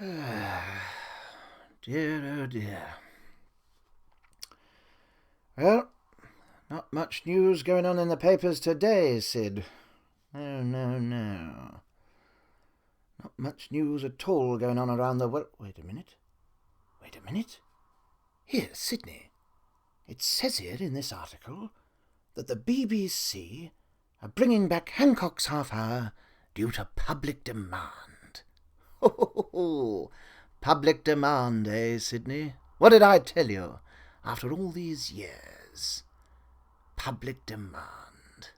Dear, oh dear. Well, not much news going on in the papers today, Sid. No. Not much news at all going on around the world. Wait a minute. Here, Sidney. It says here in this article that the BBC are bringing back Hancocks Half Hour due to public demand. Ho! Public demand, eh, Sidney? What did I tell you? After all these years. Public demand.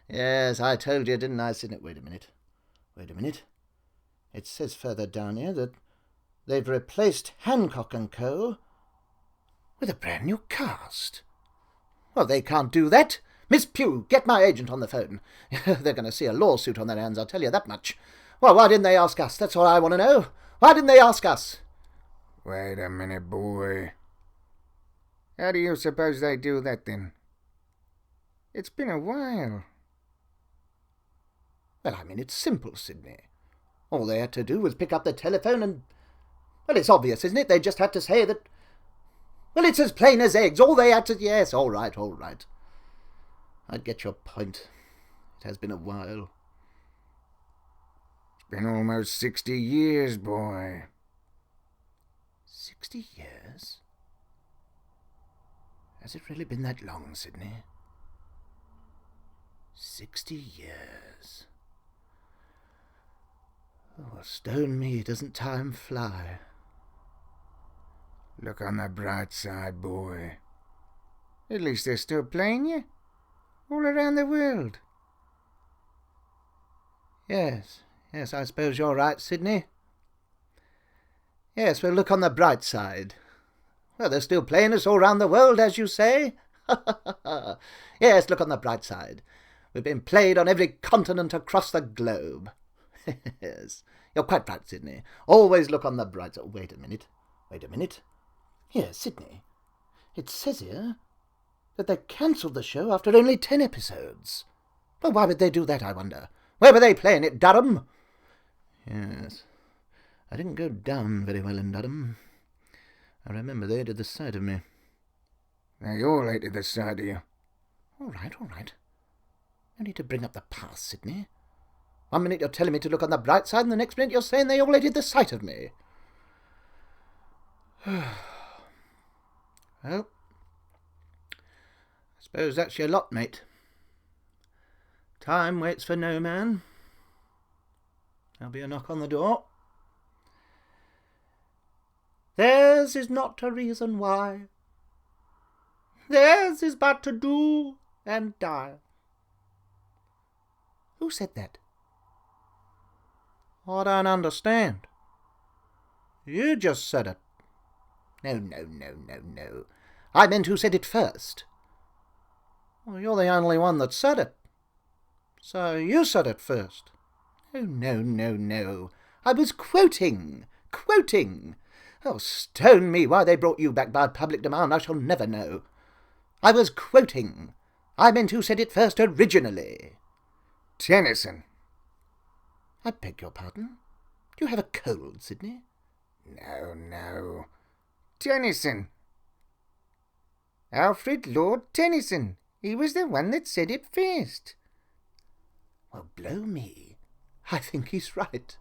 Yes, I told you, didn't I, Sidney? Wait a minute. It says further down here that they've replaced Hancock & Co. with a brand new cast. Well, they can't do that. Miss Pugh, get my agent on the phone. They're going to see a lawsuit on their hands, I'll tell you that much. Well, why didn't they ask us? That's all I want to know. Why didn't they ask us? Wait a minute, boy. How do you suppose they do that, then? It's been a while. Well, I mean, it's simple, Sidney. All they had to do was pick up the telephone and... Well, it's obvious, isn't it? They just had to say that... Well, it's as plain as eggs. All they had to... Yes, all right. I get your point. It has been a while. It's been almost 60 years, boy. 60 years? Has it really been that long, Sidney? 60 years. Oh, stone me, doesn't time fly? Look on the bright side, boy. At least they're still playing you. All around the world. Yes, I suppose you're right, Sidney. Yes, well, look on the bright side. Well, they're still playing us all round the world, as you say. Yes, look on the bright side. We've been played on every continent across the globe. Yes, you're quite right, Sidney. Always look on the bright side. Wait a minute. Here, Sidney. It says here that they cancelled the show after only 10 episodes. Well, why would they do that, I wonder? Where were they playing it, Durham? Yes, I didn't go down very well in Durham. I remember they hated the sight of me. They all hated the sight of you. All right. No need to bring up the past, Sidney. 1 minute you're telling me to look on the bright side, and the next minute you're saying they all hated the sight of me. Well, I suppose that's your lot, mate. Time waits for no man. There'll be a knock on the door. Theirs is not a reason why. Theirs is but to do and die. Who said that? I don't understand. You just said it. No. I meant who said it first. Well, you're the only one that said it. So you said it first. Oh, no. I was quoting. Oh, stone me, why they brought you back by public demand I shall never know. I was quoting. I meant who said it first originally. Tennyson. I beg your pardon? Do you have a cold, Sidney? No. Tennyson. Alfred Lord Tennyson. He was the one that said it first. Well, blow me. I think he's right.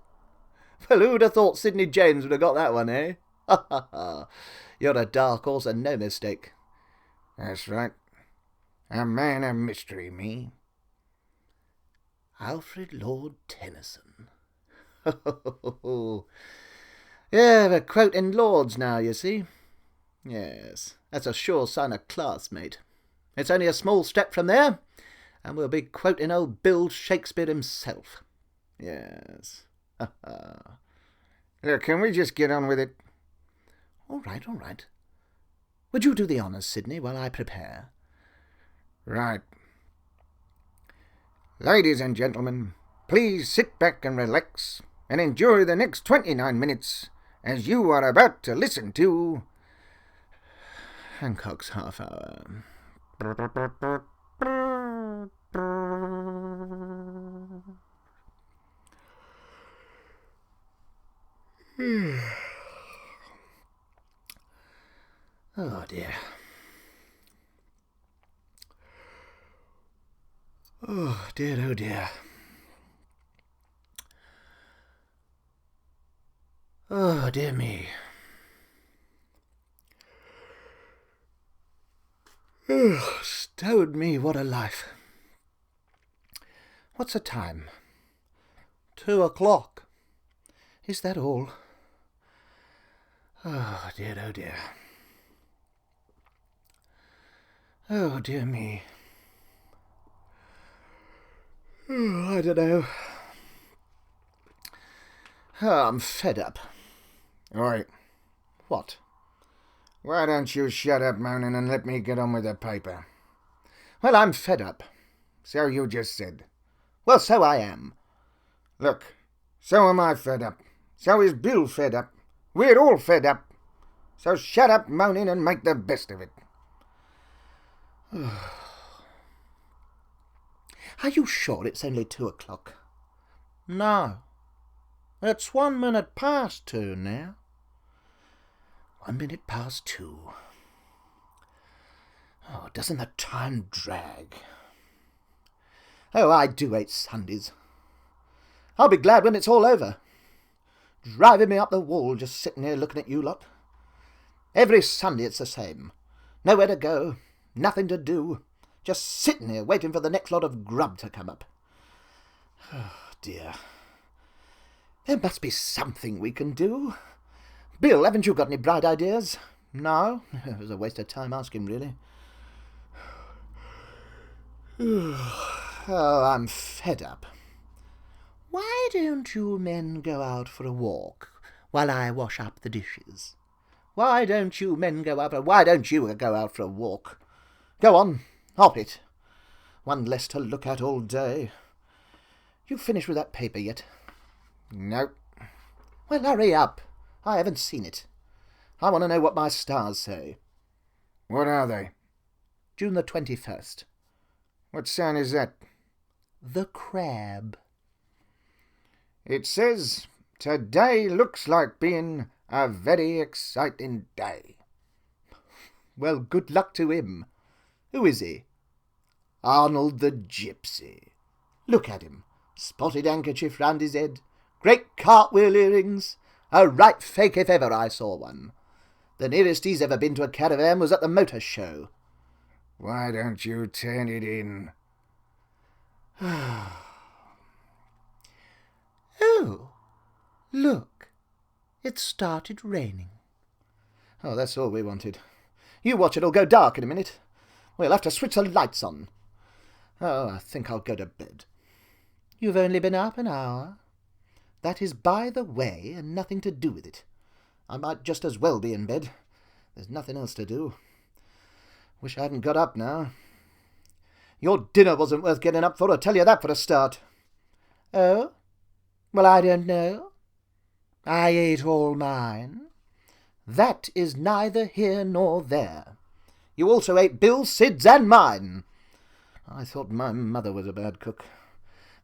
Well, who'd have thought Sidney James would have got that one, eh? You're a dark horse and no mistake. That's right. A man of mystery, me. Alfred Lord Tennyson. Yeah, we're quoting lords now, you see. Yes, that's a sure sign of class, mate. It's only a small step from there, and we'll be quoting old Bill Shakespeare himself. Yes. Look, can we just get on with it? All right. Would you do the honours, Sidney, while I prepare? Right. Ladies and gentlemen, please sit back and relax and enjoy the next 29 minutes as you are about to listen to... Hancocks Half Hour. Oh dear. Oh dear, oh dear. Oh dear me. Oh, stowed me, what a life. What's the time? 2 o'clock. Is that all? Oh dear, oh dear. Oh dear me. Oh, I don't know. Oh, I'm fed up. Oi. What? Why don't you shut up moaning and let me get on with the paper? Well, I'm fed up. So you just said. Well, so I am. Look, so am I fed up. So is Bill fed up. We're all fed up. So shut up moaning and make the best of it. Are you sure it's only 2 o'clock? No. It's 1 minute past 2 now. 1 minute past 2. Oh, doesn't the time drag? Oh, I do hate Sundays. I'll be glad when it's all over. Driving me up the wall just sitting here looking at you lot. Every Sunday it's the same. Nowhere to go, nothing to do. Just sitting here waiting for the next lot of grub to come up. Oh, dear. There must be something we can do. Bill, haven't you got any bright ideas? No? It was a waste of time asking, really. Oh, I'm fed up. Why don't you men go out for a walk while I wash up the dishes? Why don't you men go out? Why don't you go out for a walk? Go on, hop it. One less to look at all day. You finished with that paper yet? Nope. Well, hurry up. I haven't seen it. I want to know what my stars say. What are they? June the 21st. What sign is that? The Crab. It says, today looks like being a very exciting day. Well, good luck to him. Who is he? Arnold the Gypsy. Look at him. Spotted handkerchief round his head. Great cartwheel earrings. A right fake if ever I saw one. The nearest he's ever been to a caravan was at the motor show. Why don't you turn it in? Oh, look. It started raining. Oh, that's all we wanted. You watch, it'll go dark in a minute. We'll have to switch the lights on. Oh, I think I'll go to bed. You've only been up an hour. That is by the way and nothing to do with it. I might just as well be in bed. There's nothing else to do. Wish I hadn't got up now. Your dinner wasn't worth getting up for, I'll tell you that for a start. Oh? Well, I don't know. I ate all mine. That is neither here nor there. You also ate Bill, Sid's, and mine. I thought my mother was a bad cook.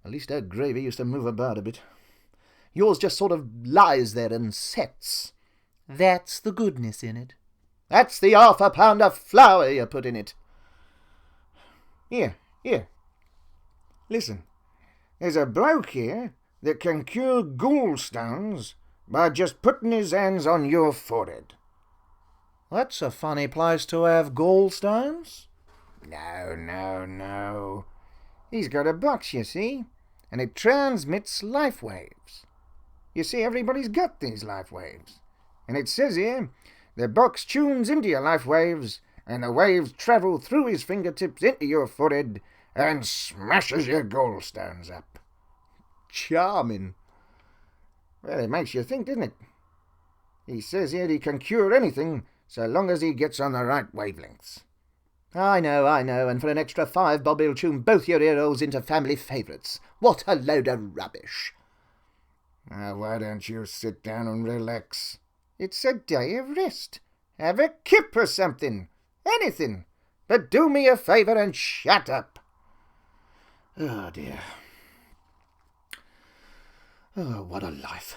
At least her gravy used to move about a bit. Yours just sort of lies there and sets. That's the goodness in it. That's the half a pound of flour you put in it. Here. Listen, there's a bloke here that can cure gallstones by just putting his hands on your forehead. That's a funny place to have gallstones. No. He's got a box, you see, and it transmits life waves. You see, everybody's got these life waves. And it says here, the box tunes into your life waves, and the waves travel through his fingertips into your forehead and smashes your gallstones up. Charming. Well, it makes you think, doesn't it? He says here he can cure anything so long as he gets on the right wavelengths. I know, and for an extra £5 bob he'll tune both your ear holes into family favourites. What a load of rubbish. Now, why don't you sit down and relax? It's a day of rest. Have a kip or something. Anything. But do me a favour and shut up. Oh, dear. Oh, what a life.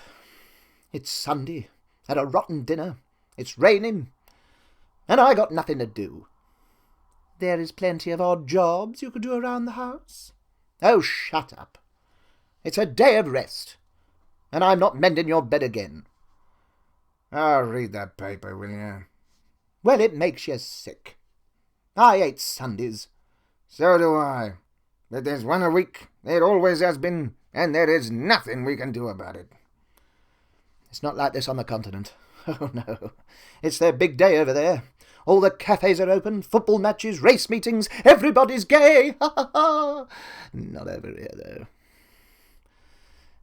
It's Sunday, at a rotten dinner, it's raining, and I got nothing to do. There is plenty of odd jobs you could do around the house. Oh, shut up. It's a day of rest, and I'm not mending your bed again. Oh, read that paper, will you? Well, it makes you sick. I hate Sundays. So do I. But there's one a week. There always has been, and there is nothing we can do about it. It's not like this on the continent. Oh, no. It's their big day over there. All the cafes are open, football matches, race meetings, everybody's gay. Ha, ha, ha. Not over here, though.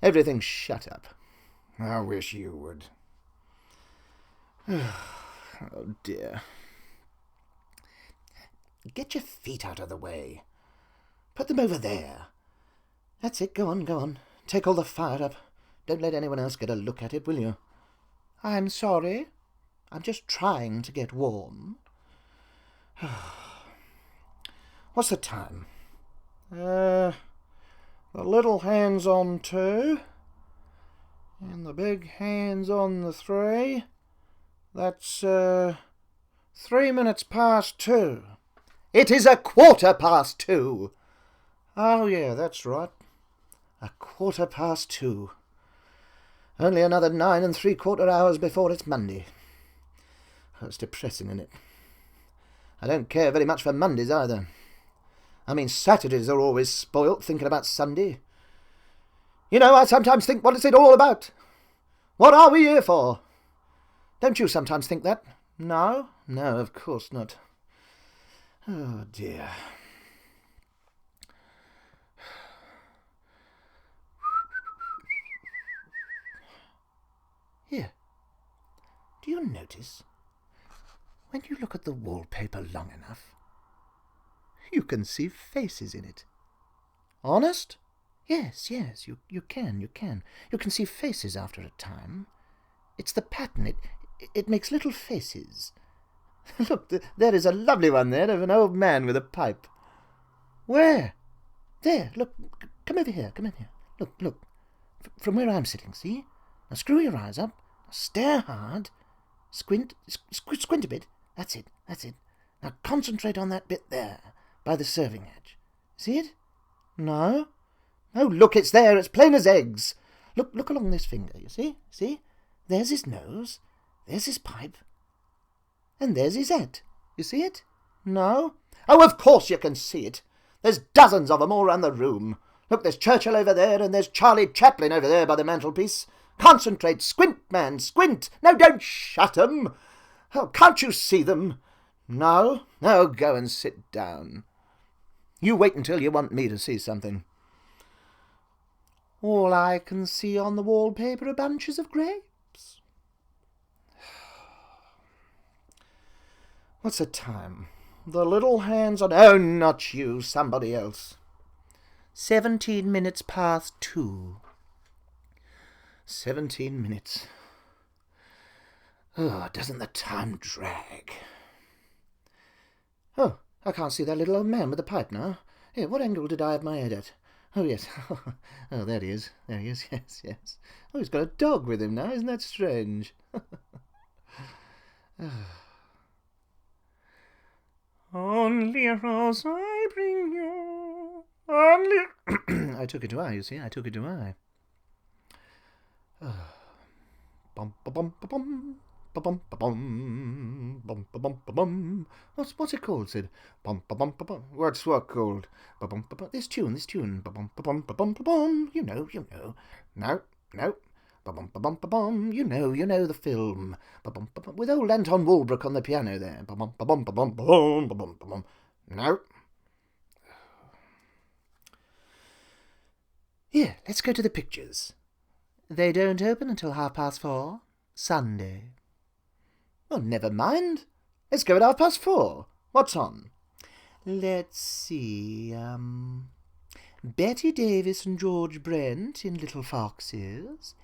Everything's shut up. I wish you would. Oh, dear. Get your feet out of the way. Put them over there. That's it, go on. Take all the fire up. Don't let anyone else get a look at it, will you? I'm sorry. I'm just trying to get warm. What's the time? The little hand's on 2. And the big hand's on the 3. That's 3 minutes past 2. It is 2:15. Oh, yeah, that's right. 2:15. Only another 9 3/4 hours before it's Monday. Oh, it's depressing, isn't it? I don't care very much for Mondays either. I mean, Saturdays are always spoilt thinking about Sunday. You know, I sometimes think, what is it all about? What are we here for? Don't you sometimes think that? No? No, of course not. Oh, dear. Here. Do you notice? When you look at the wallpaper long enough, you can see faces in it. Honest? Yes, you can. You can see faces after a time. It's the pattern. It makes little faces. Look, there is a lovely one there of an old man with a pipe. Where? There, look. Come over here. Look. From where I'm sitting, see? Now screw your eyes up. Stare hard. Squint a bit. That's it. Now concentrate on that bit there, by the serving edge. See it? No? Oh, look, it's there. It's plain as eggs. Look along this finger, you see? See? There's his nose. There's his pipe. And there's his head. You see it? No? Oh, of course you can see it. There's dozens of them all round the room. Look, there's Churchill over there, and there's Charlie Chaplin over there by the mantelpiece. Concentrate. Squint, man, squint. No, don't shut 'em. Oh, can't you see them? No? Oh, go and sit down. You wait until you want me to see something. All I can see on the wallpaper are bunches of grapes. What's the time? The little hand's on... Oh, not you, somebody else. 17 minutes past 2. 17 minutes. Oh, doesn't the time drag? Oh, I can't see that little old man with the pipe now. Here, what angle did I have my head at? Oh, yes. Oh, there he is. Yes. Oh, he's got a dog with him now. Isn't that strange? Only a rose I bring you. Only... I took it to I, you see. Bum ba bum ba bum ba bum ba bum bum ba bum ba bum. What's it called, Sid? Bum ba bum ba bum. What's what called? Ba bum ba bum. This tune. Ba bum ba bum ba bum ba bum. You know. No. Ba bum ba bum ba bum. You know the film. Ba bum ba bum. With old Anton Walbrook on the piano there. Ba bum ba bum ba bum ba bum ba bum ba bum. No. Here, let's go to the pictures. They don't open until 4:30. Sunday. Well, never mind. Let's go at 4:30. What's on? Let's see. Betty Davis and George Brent in Little Foxes,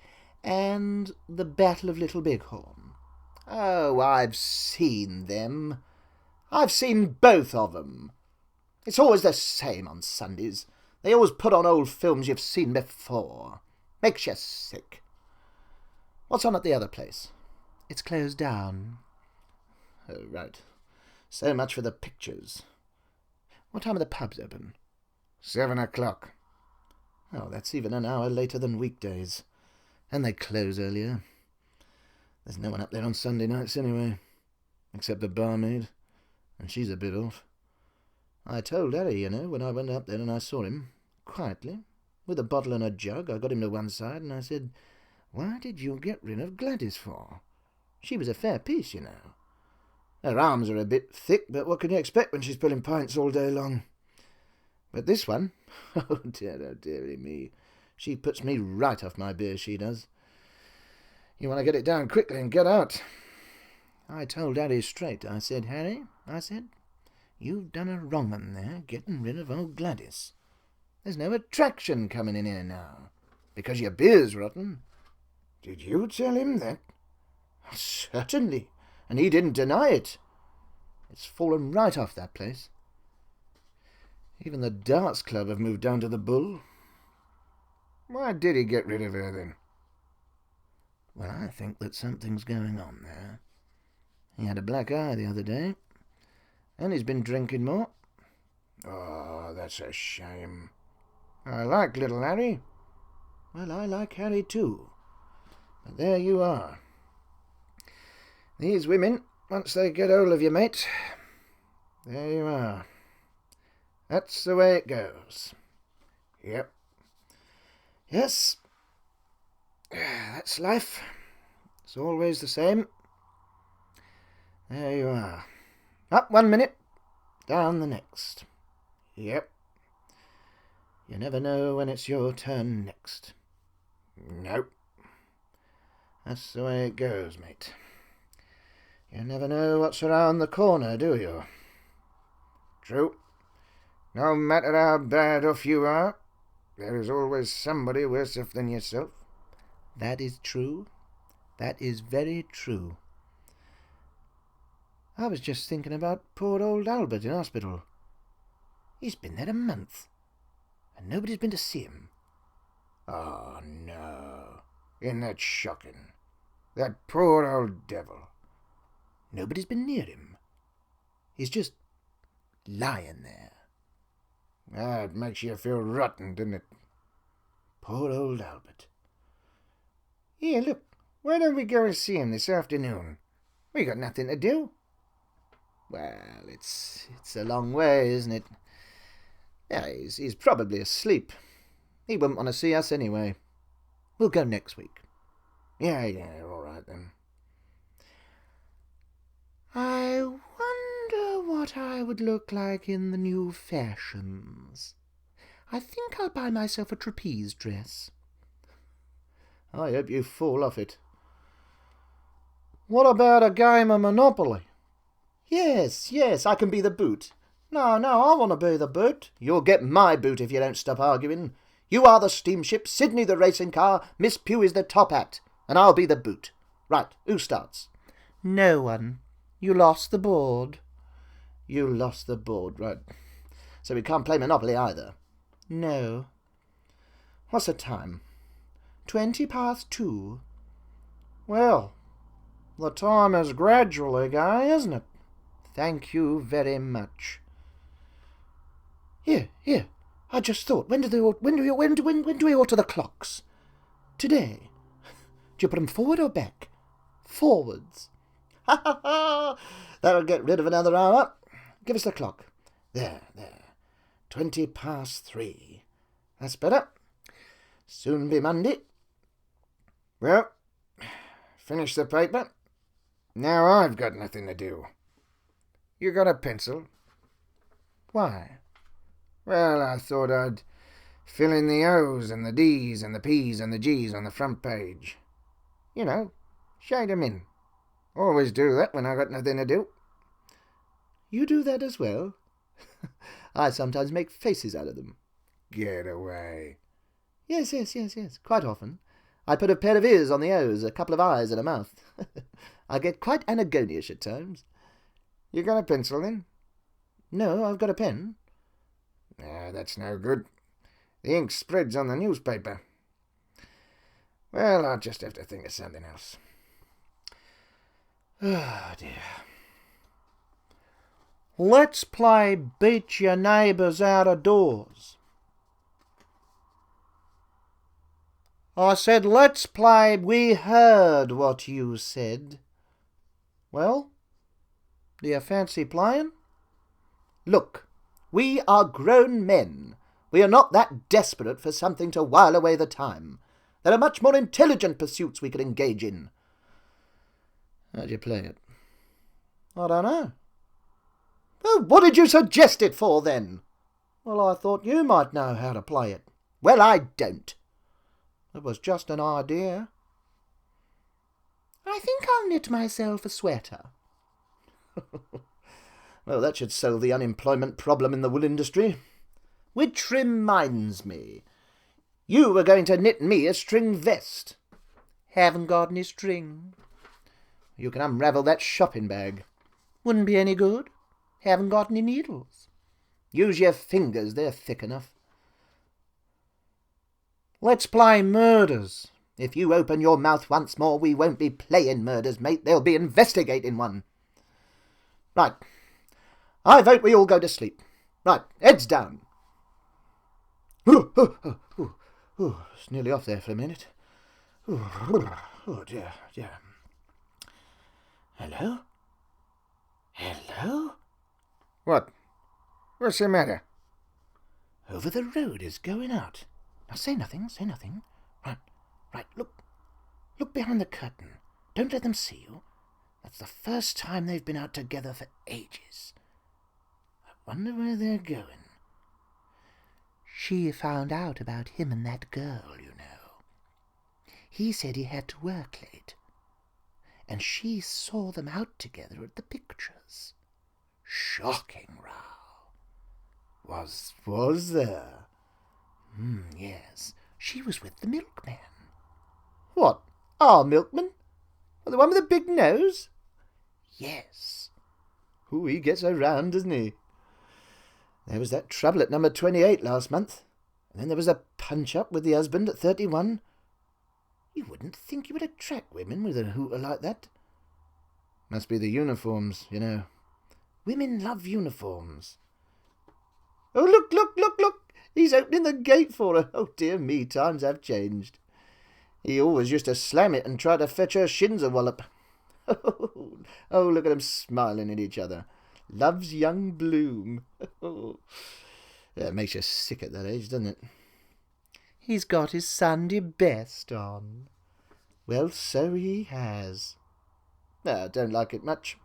and The Battle of Little Bighorn. Oh, I've seen them. I've seen both of them. It's always the same on Sundays. They always put on old films you've seen before. Makes you sick. What's on at the other place? It's closed down. Oh, right. So much for the pictures. What time are the pubs open? 7 o'clock. Oh, that's even an hour later than weekdays. And they close earlier. There's no one up there on Sunday nights anyway, except the barmaid, and she's a bit off. I told Harry, when I went up there and I saw him, quietly, with a bottle and a jug. I got him to one side and I said, "Why did you get rid of Gladys for? She was a fair piece, Her arms are a bit thick, but what can you expect when she's pulling pints all day long? But this one, oh dearie me, she puts me right off my beer, she does. You want to get it down quickly and get out." I told Harry straight. I said, "Harry," I said, "you've done a wrong one there, getting rid of old Gladys. There's no attraction coming in here now, because your beer's rotten." "Did you tell him that?" "Certainly, and he didn't deny it. It's fallen right off, that place. Even the darts club have moved down to the Bull." "Why did he get rid of her, then?" "Well, I think that something's going on there. He had a black eye the other day, and he's been drinking more." "Oh, that's a shame. I like little Harry." "Well, I like Harry too. But there you are. These women, once they get hold of you, mate, there you are. That's the way it goes." "Yep." "Yes. That's life. It's always the same. There you are. Up one minute, down the next." "Yep." "You never know when it's your turn next." "Nope." "That's the way it goes, mate. You never know what's around the corner, do you?" "True. No matter how bad off you are, there is always somebody worse off than yourself." "That is true. That is very true. I was just thinking about poor old Albert in hospital. He's been there a month, and nobody's been to see him." "Oh, no. Isn't that shocking? That poor old devil." "Nobody's been near him. He's just lying there." "That makes you feel rotten, doesn't it?" "Poor old Albert." "Here, look. Why don't we go and see him this afternoon? We got nothing to do." "Well, it's a long way, isn't it? Yeah, he's probably asleep. He wouldn't want to see us anyway. We'll go next week." Yeah, all right then." "I wonder what I would look like in the new fashions. I think I'll buy myself a trapeze dress." "I hope you fall off it." "What about a game of Monopoly?" Yes, I can be the boot." No, I want to be the boot." "You'll get my boot if you don't stop arguing. You are the steamship, Sidney the racing car, Miss Pugh is the top hat, and I'll be the boot. Right, who starts?" "No one. You lost the board." "You lost the board, right. So we can't play Monopoly either." "No." "What's the time?" 2:20. "Well, the time is gradually going, isn't it?" "Thank you very much." Here, I just thought, when do we alter the clocks? Today. Do you put them forward or back?" "Forwards." "Ha ha ha! That'll get rid of another hour. Give us the clock. There. 3:20. That's better. Soon be Monday." "Well, finish the paper. Now I've got nothing to do. You got a pencil?" "Why?" "Well, I thought I'd fill in the O's and the D's and the P's and the G's on the front page. Shade 'em in. Always do that when I got nothing to do." "You do that as well?" "I sometimes make faces out of them." "Get away." Yes, quite often. I put a pair of ears on the O's, a couple of eyes and a mouth. I get quite anagonish at times." "You got a pencil, then?" "No, I've got a pen." "That's no good. The ink spreads on the newspaper." Well, I'll just have to think of something else. Oh, dear. Let's play Beat Your Neighbours Out of Doors. I said, let's play We Heard What You Said. Well, do you fancy playing? Look, we are grown men. We are not that desperate for something to while away the time. There are much more intelligent pursuits we could engage in. How'd you play it? I don't know. Well, what did you suggest it for, then? Well, I thought you might know how to play it. Well, I don't. It was just an idea. I think I'll knit myself a sweater. Well, that should solve the unemployment problem in the wool industry. Which reminds me, you were going to knit me a string vest. Haven't got any string. You can unravel that shopping bag. Wouldn't be any good. Haven't got any needles. Use your fingers, they're thick enough. Let's play murders. If you open your mouth once more, we won't be playing murders, mate. They'll be investigating one. Right. I vote we all go to sleep. Right, heads down. It's nearly off there for a minute. Oh, dear. Hello? Hello? What? What's the matter? Over the road is going out. Now say nothing. Right, look behind the curtain. Don't let them see you. That's the first time they've been out together for ages. I wonder where they're going. She found out about him and that girl, you know. He said he had to work late. And she saw them out together at the pictures. Shocking row. Was there? Yes. She was with the milkman. What? Our milkman? The one with the big nose? Yes. He gets around, doesn't he? There was that trouble at number 28 last month. And then there was a punch-up with the husband at 31. You wouldn't think you would attract women with a hooter like that. Must be the uniforms, you know. Women love uniforms. Oh, look! He's opening the gate for her. Oh, dear me, times have changed. He always used to slam it and try to fetch her shins a wallop. Oh, look at them smiling at each other. Love's young bloom. Yeah, it makes you sick at that age, doesn't it? He's got his Sunday best on. Well, so he has. I don't like it much.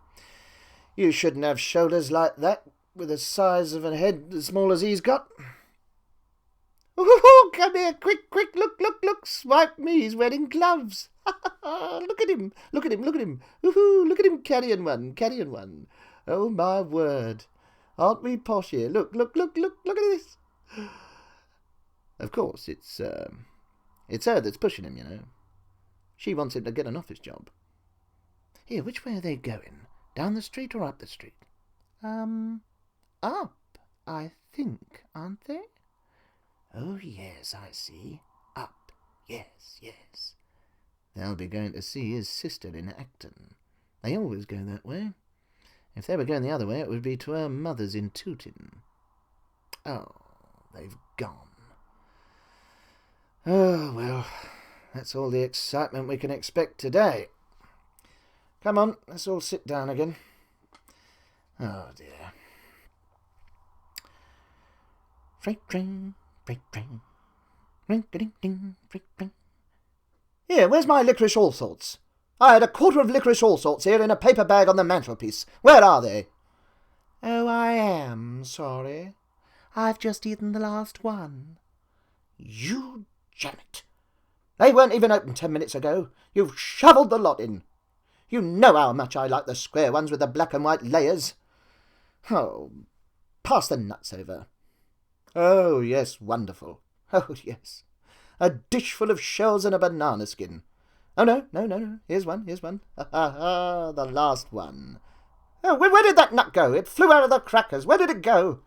You shouldn't have shoulders like that, with the size of a head as small as he's got. Oh, come here, quick, look, swipe me, he's wearing gloves. Look at him. Look at him carrying one. Oh, my word. Aren't we posh here? Look at this. Of course, it's her that's pushing him, you know. She wants him to get an office job. Here, which way are they going? Down the street or up the street? Up, I think, aren't they? Oh, yes, I see. Up, yes. They'll be going to see his sister in Acton. They always go that way. If they were going the other way, it would be to her mother's in Tooting. Oh, they've gone. Oh, well, that's all the excitement we can expect today. Come on, let's all sit down again. Oh, dear. Freight train. Ring-a-ding-ding, freight train. Here, where's my licorice all sorts? I had a quarter of licorice all sorts here in a paper bag on the mantelpiece. Where are they? Oh, I am sorry. I've just eaten the last one. You Janet. They weren't even open 10 minutes ago. You've shovelled the lot in. You know how much I like the square ones with the black and white layers. Oh, pass the nuts over. Oh, yes, wonderful. Oh, yes. A dish full of shells and a banana skin. Oh, no. Here's one. The last one. Oh, where did that nut go? It flew out of the crackers. Where did it go?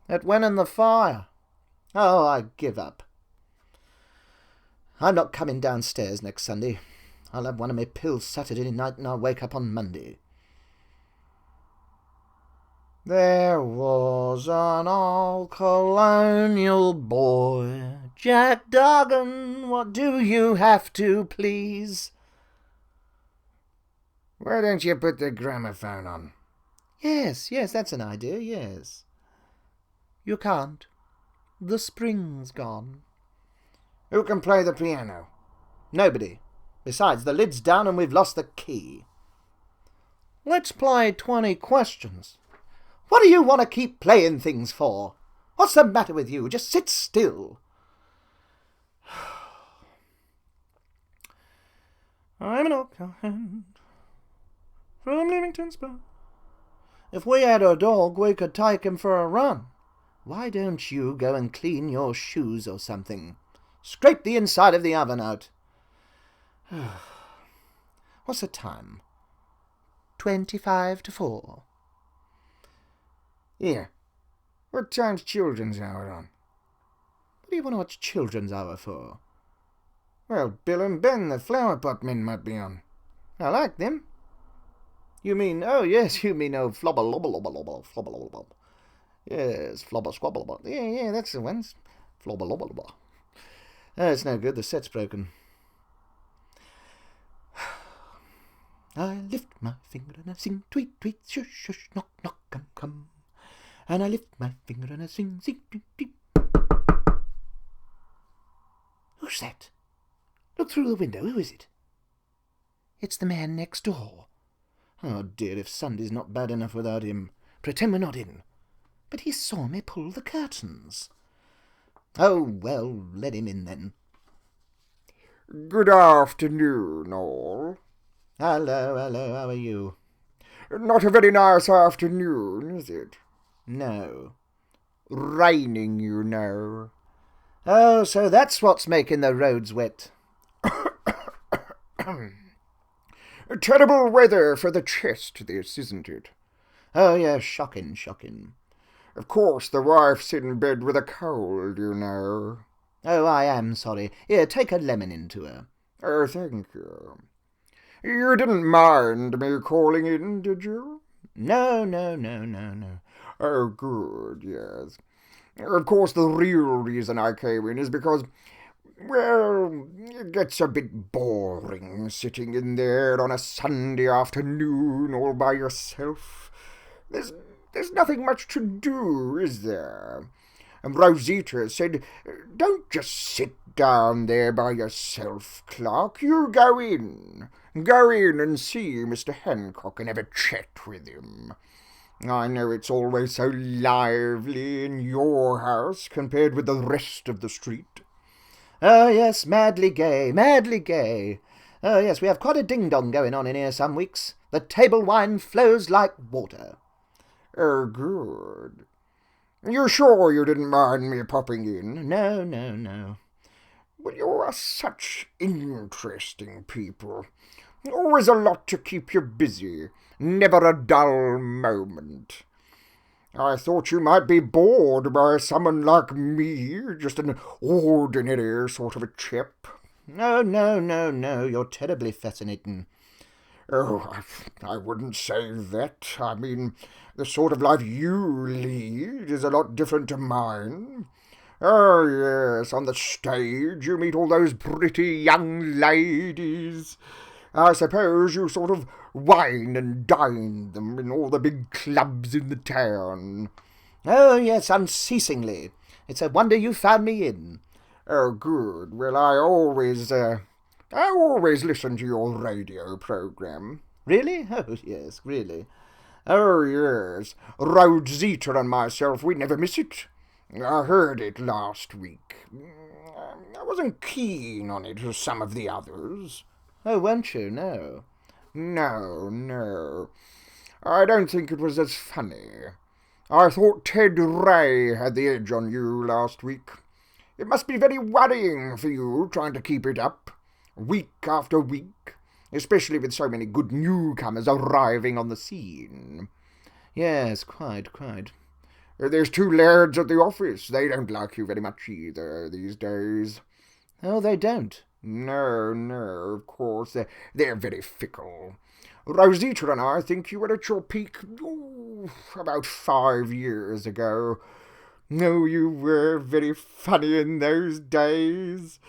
It went in the fire. Oh, I give up. I'm not coming downstairs next Sunday. I'll have one of my pills Saturday night and I'll wake up on Monday. There was an old colonial boy, Jack Duggan, what do you have to please? Why don't you put the gramophone on? Yes, that's an idea, yes. You can't. The spring's gone. Who can play the piano? Nobody. Besides, the lid's down and we've lost the key. Let's play 20 questions. What do you want to keep playing things for? What's the matter with you? Just sit still. I'm an old cowhand from Leamington Spa. If we had a dog, we could take him for a run. Why don't you go and clean your shoes or something? Scrape the inside of the oven out. What's the time? 4:25. Here. What time's Children's Hour on? What do you want to watch Children's Hour for? Well, Bill and Ben, the flower pot men, might be on. I like them. You mean, oh yes, you mean, oh, flobber lobber lobber lobber flobber lobber lobber. Yes, flobber squabber lobber. Yeah, that's the ones. Flobber lobber lobber. Oh, it's no good, the set's broken. I lift my finger and I sing tweet, tweet, shush, shush, knock, knock, come, come. And I lift my finger and I sing, sing, tweet, tweet. Who's that? Look through the window, who is it? It's the man next door. Oh dear, if Sunday's not bad enough without him. Pretend we're not in. But he saw me pull the curtains. Oh, well, let him in then. Good afternoon, all. Hello, how are you? Not a very nice afternoon, is it? No. Raining, you know. Oh, so that's what's making the roads wet. Terrible weather for the chest, this, isn't it? Oh, yes, shocking. Of course, the wife's in bed with a cold, you know. Oh, I am sorry. Here, take a lemon into her. Oh, thank you. You didn't mind me calling in, did you? No. Oh, good, yes. Of course, the real reason I came in is because, well, it gets a bit boring sitting in there on a Sunday afternoon all by yourself. There's nothing much to do, is there? And Rosita said, don't just sit down there by yourself, Clark. You go in and see Mr. Hancock and have a chat with him. I know it's always so lively in your house compared with the rest of the street. Oh, yes, madly gay. Oh, yes, we have quite a ding-dong going on in here some weeks. The table wine flows like water. Oh, good. You're sure you didn't mind me popping in? No. Well, you are such interesting people. Always a lot to keep you busy. Never a dull moment. I thought you might be bored by someone like me, just an ordinary sort of a chap. No, you're terribly fascinating. Oh, I wouldn't say that. I mean, the sort of life you lead is a lot different to mine. Oh, yes, on the stage you meet all those pretty young ladies. I suppose you sort of wine and dine them in all the big clubs in the town. Oh, yes, unceasingly. It's a wonder you found me in. Oh, good. Well, I always listen to your radio programme. Really? Oh, yes, really. Oh, yes. Rosita and myself, we never miss it. I heard it last week. I wasn't keen on it as some of the others. Oh, weren't you? No. No. I don't think it was as funny. I thought Ted Ray had the edge on you last week. It must be very worrying for you trying to keep it up, week after week, especially with so many good newcomers arriving on the scene. Yes, quite. There's two lairds at the office. They don't like you very much either these days. Oh, they don't. No, of course, they're very fickle. Rosita and I think you were at your peak about 5 years ago. No, you were very funny in those days.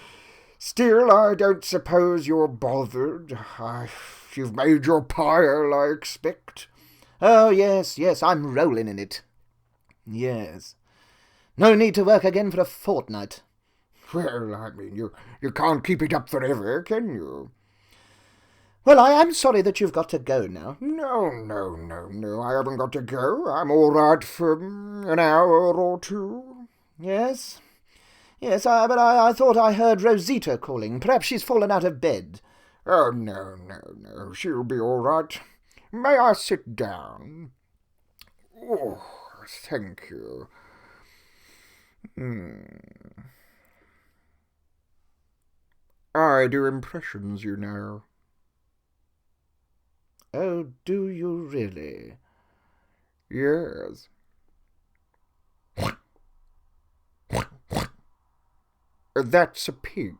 Still, I don't suppose you're bothered. You've made your pile, I expect. Oh, yes, I'm rolling in it. Yes. No need to work again for a fortnight. Well, I mean, you can't keep it up forever, can you? Well, I am sorry that you've got to go now. No, I haven't got to go. I'm all right for an hour or two. Yes, but I thought I heard Rosita calling. Perhaps she's fallen out of bed. Oh, no, she'll be all right. May I sit down? Oh, thank you. I do impressions, you know. Oh, do you really? Yes. That's a pig.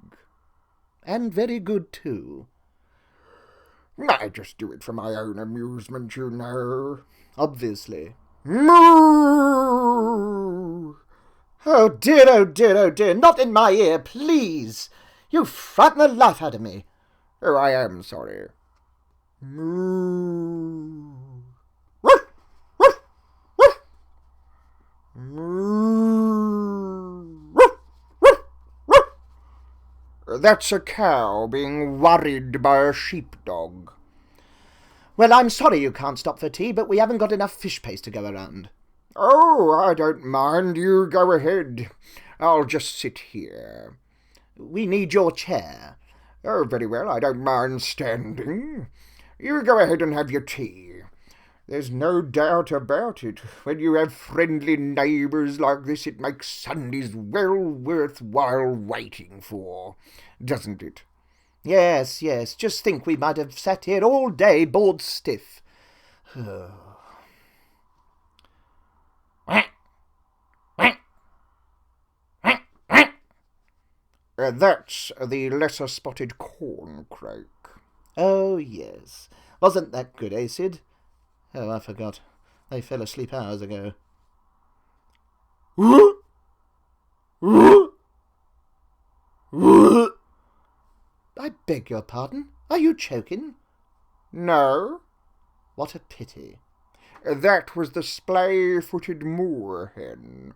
And very good, too. I just do it for my own amusement, you know. Obviously. Moo! Oh dear, not in my ear, please. You frighten the life out of me. Oh, I am sorry. Moo! That's a cow being worried by a sheepdog. Well, I'm sorry you can't stop for tea, but we haven't got enough fish paste to go around. Oh, I don't mind. You go ahead. I'll just sit here. We need your chair. Oh, very well. I don't mind standing. You go ahead and have your tea. There's no doubt about it. When you have friendly neighbours like this, it makes Sundays well worthwhile waiting for, doesn't it? Yes. Just think, we might have sat here all day bored stiff. That's the lesser-spotted corncrake. Oh, yes. Wasn't that good, eh, Sid? Oh, I forgot. They fell asleep hours ago. I beg your pardon? Are you choking? No. What a pity. That was the splay-footed moorhen.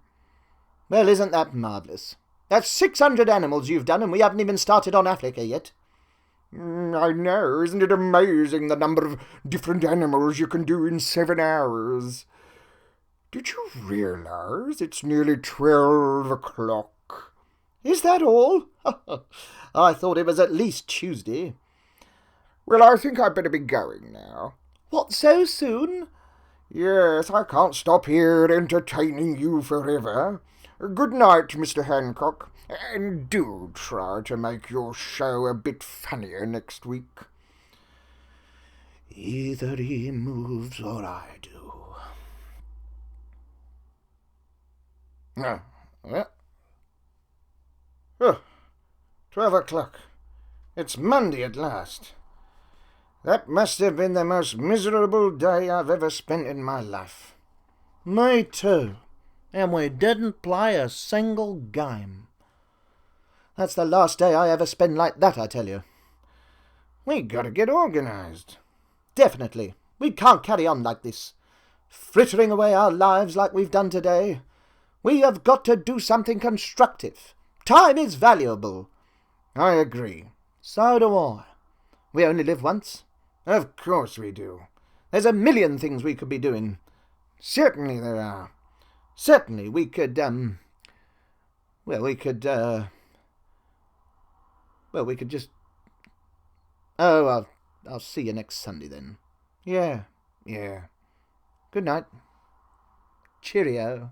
Well, isn't that marvellous? That's 600 animals you've done, and we haven't even started on Africa yet. I know. Isn't it amazing the number of different animals you can do in 7 hours? Did you realise it's nearly 12 o'clock? Is that all? I thought it was at least Tuesday. Well, I think I'd better be going now. What, so soon? Yes, I can't stop here entertaining you forever. Good night, Mr. Hancock, and do try to make your show a bit funnier next week. Either he moves or I do. Oh, 12 o'clock. It's Monday at last. That must have been the most miserable day I've ever spent in my life. Me too. And we didn't play a single game. That's the last day I ever spend like that, I tell you. We gotta get organised. Definitely. We can't carry on like this, frittering away our lives like we've done today. We have got to do something constructive. Time is valuable. I agree. So do I. We only live once. Of course we do. There's a million things we could be doing. Certainly there are. Certainly we could, we could just... Oh, I'll see you next Sunday then. Yeah. Good night. Cheerio.